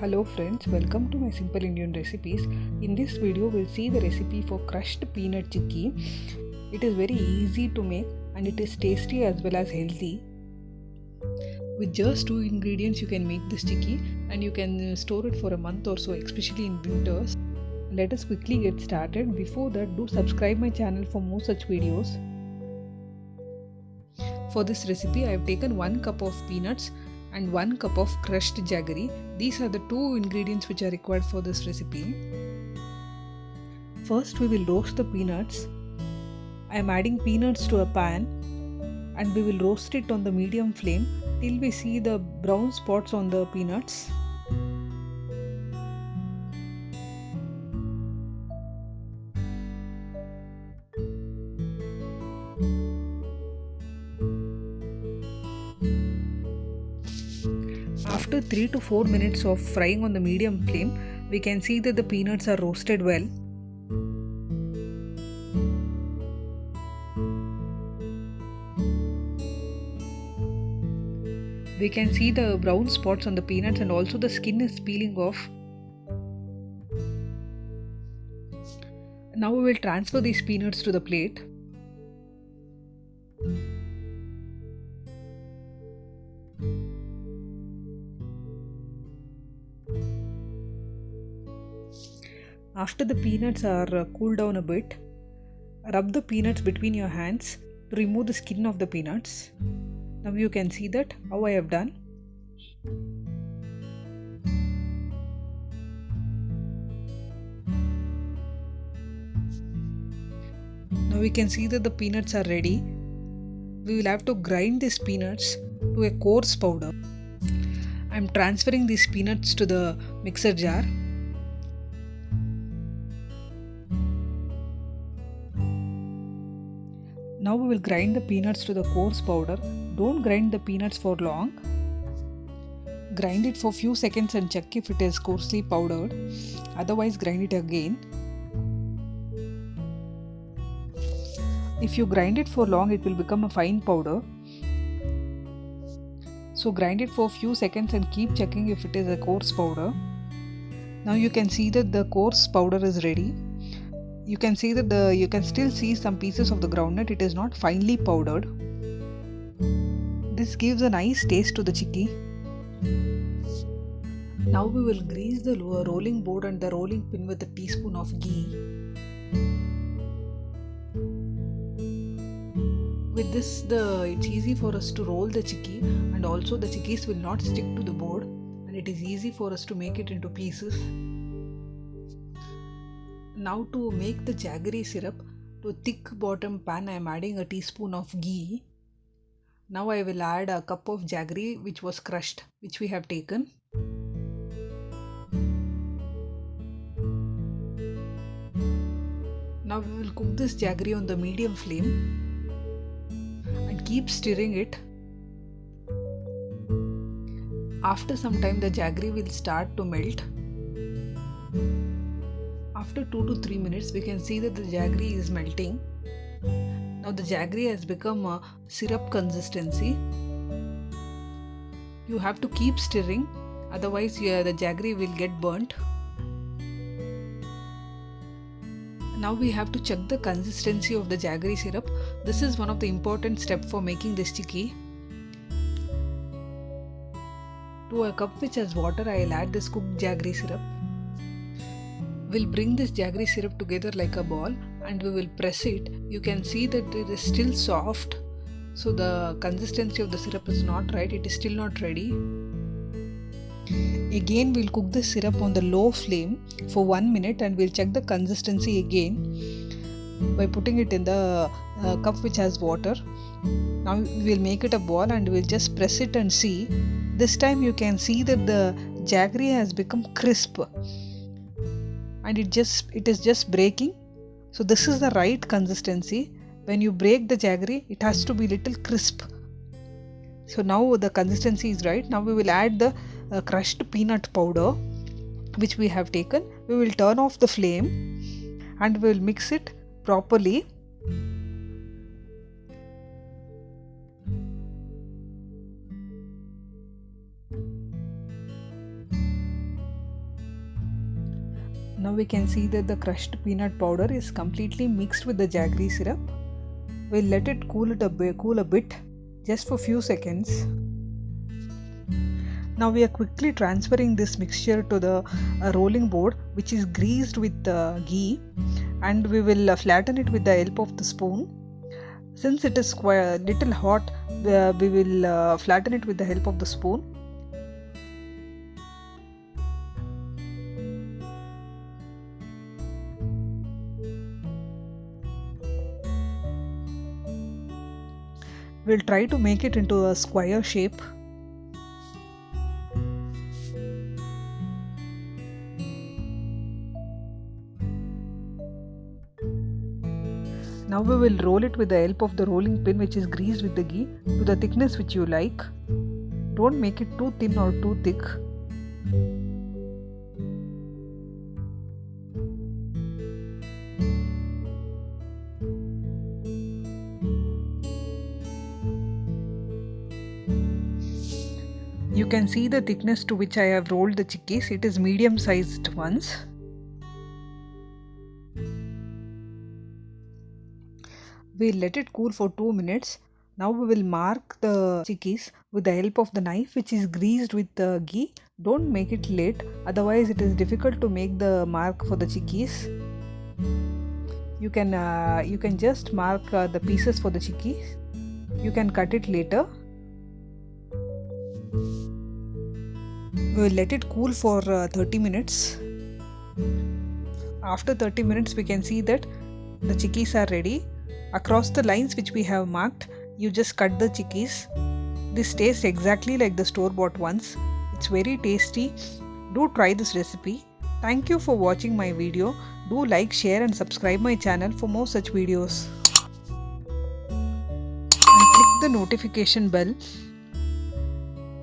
Hello friends, welcome to my Simple Indian Recipes. In this video we'll see the recipe for crushed peanut chicky. It is very easy to make and it is tasty as well as healthy. With just 2 ingredients you can make this chicky and you can store it for a month or so, especially in winters. Let us quickly get started. Before that, do subscribe my channel for more such videos. For this recipe I have taken 1 cup of peanuts and 1 cup of crushed jaggery. These are the 2 ingredients which are required for this recipe. First we will roast the peanuts. I am adding peanuts to a pan and we will roast it on the medium flame till we see the brown spots on the peanuts. After 3 to 4 minutes of frying on the medium flame, we can see that the peanuts are roasted well. We can see the brown spots on the peanuts and also the skin is peeling off. Now we will transfer these peanuts to the plate. After the peanuts are cooled down a bit, rub the peanuts between your hands to remove the skin of the peanuts. Now you can see that how I have done. Now we can see that the peanuts are ready. We will have to grind these peanuts to a coarse powder. I am transferring these peanuts to the mixer jar. Now we will grind the peanuts to the coarse powder. Don't grind the peanuts for long. Grind it for few seconds and check if it is coarsely powdered. Otherwise grind it again. If you grind it for long, it will become a fine powder. So grind it for few seconds and keep checking if it is a coarse powder. Now you can see that the coarse powder is ready. You can see that you can still see some pieces of the groundnut. It is not finely powdered. This gives a nice taste to the chicky. Now we will grease the rolling board and the rolling pin with a teaspoon of ghee. With this, it's easy for us to roll the chicky and also the chickies will not stick to the board and it is easy for us to make it into pieces. Now to make the jaggery syrup, to a thick bottom pan I am adding a teaspoon of ghee. Now I will add a cup of jaggery which was crushed, which we have taken. Now we will cook this jaggery on the medium flame and keep stirring it. After some time the jaggery will start to melt. After 2 to 3 minutes we can see that the jaggery is melting. Now the jaggery has become a syrup consistency. You have to keep stirring, otherwise the jaggery will get burnt. Now we have to check the consistency of the jaggery syrup. This is one of the important steps for making this chicky. To a cup which has water, I will add this cooked jaggery syrup. We'll bring this jaggery syrup together like a ball and we will press it. You can see that it is still soft. So the consistency of the syrup is not right. It is still not ready. Again we'll cook the syrup on the low flame for 1 minute and we'll check the consistency again by putting it in the cup which has water. Now we'll make it a ball and we'll just press it and see. This time you can see that the jaggery has become crisp. And it is just breaking. So this is the right consistency. When you break the jaggery, it has to be little crisp. So now the consistency is right. Now we will add the crushed peanut powder which we have taken. We will turn off the flame and we will mix it properly. Now we can see that the crushed peanut powder is completely mixed with the jaggery syrup. We'll let it cool a bit just for few seconds. Now we are quickly transferring this mixture to the rolling board, which is greased with ghee, and we will flatten it with the help of the spoon. Since it is quite little hot, we will flatten it with the help of the spoon. We'll try to make it into a square shape. Now we will roll it with the help of the rolling pin, which is greased with the ghee, to the thickness which you like. Don't make it too thin or too thick. You can see the thickness to which I have rolled the chikkis. It is medium sized ones. We'll let it cool for 2 minutes. Now we will mark the chikkis with the help of the knife, which is greased with ghee. Don't make it late, otherwise it is difficult to make the mark for the chikkis. You can just mark the pieces for the chikkis. You can cut it later. We will let it cool for 30 minutes. After 30 minutes, we can see that the chikkis are ready. Across the lines which we have marked, you just cut the chikkis. This tastes exactly like the store-bought ones. It's very tasty. Do try this recipe. Thank you for watching my video. Do like, share and subscribe my channel for more such videos. And click the notification bell